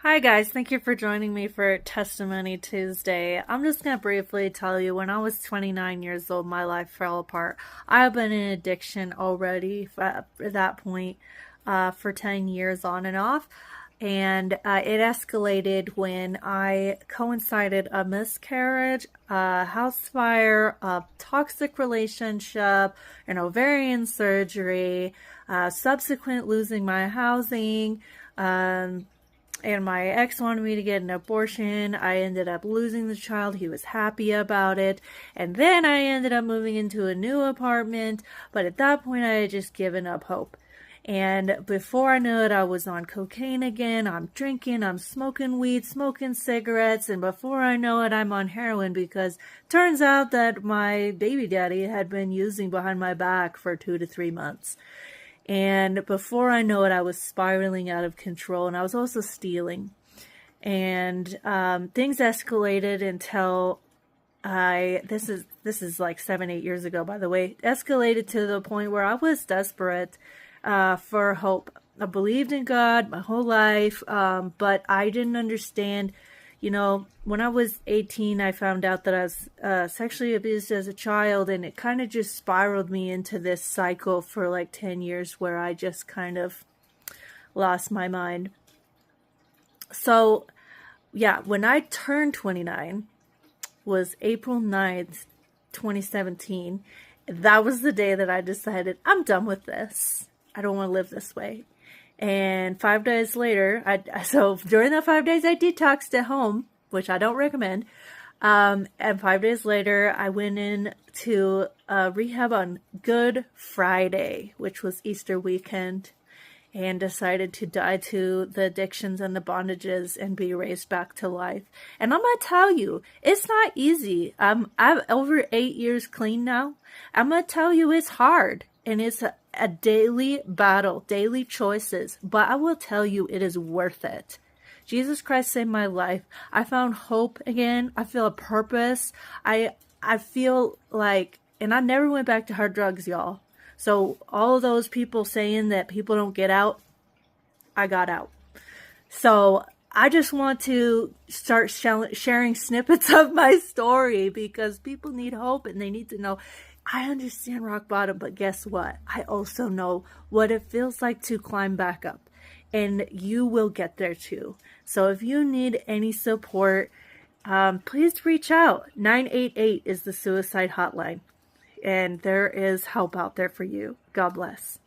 Hi, guys. Thank you for joining me for Testimony Tuesday. I'm just going to briefly tell you when I was 29 years old, my life fell apart. I've been in addiction already at that point for 10 years on and off. And it escalated when I coincided a miscarriage, a house fire, a toxic relationship, an ovarian surgery, subsequent losing my housing. And my ex wanted me to get an abortion. I ended up losing the child. He was happy about it. And then I ended up moving into a new apartment. But at that point, I had just given up hope. And before I knew it, I was on cocaine again. I'm drinking, I'm smoking weed, smoking cigarettes. And before I know it, I'm on heroin because turns out that my baby daddy had been using behind my back for 2 to 3 months. And before I know it, I was spiraling out of control, and I was also stealing. And things escalated until this is like 7, 8 years ago, by the way. Escalated to the point where I was desperate for hope. I believed in God my whole life, but I didn't understand. When I was 18, I found out that I was sexually abused as a child, and it kind of just spiraled me into this cycle for like 10 years where I just kind of lost my mind. So, yeah, when I turned 29 was April 9th, 2017. That was the day that I decided I'm done with this. I don't want to live this way. And 5 days later, so during the 5 days I detoxed at home, which I don't recommend. And 5 days later, I went in to rehab on Good Friday, which was Easter weekend, and decided to die to the addictions and the bondages and be raised back to life. And I'm gonna tell you, it's not easy. I'm over 8 years clean now. I'm gonna tell you, it's hard. And it's a daily battle, daily choices. But I will tell you, it is worth it. Jesus Christ saved my life. I found hope again. I feel a purpose. I feel like, and I never went back to hard drugs, y'all. So all of those people saying that people don't get out, I got out. So I just want to start sharing snippets of my story because people need hope and they need to know. I understand rock bottom, but guess what? I also know what it feels like to climb back up. And you will get there too. So if you need any support, please reach out. 988 is the suicide hotline. And there is help out there for you. God bless.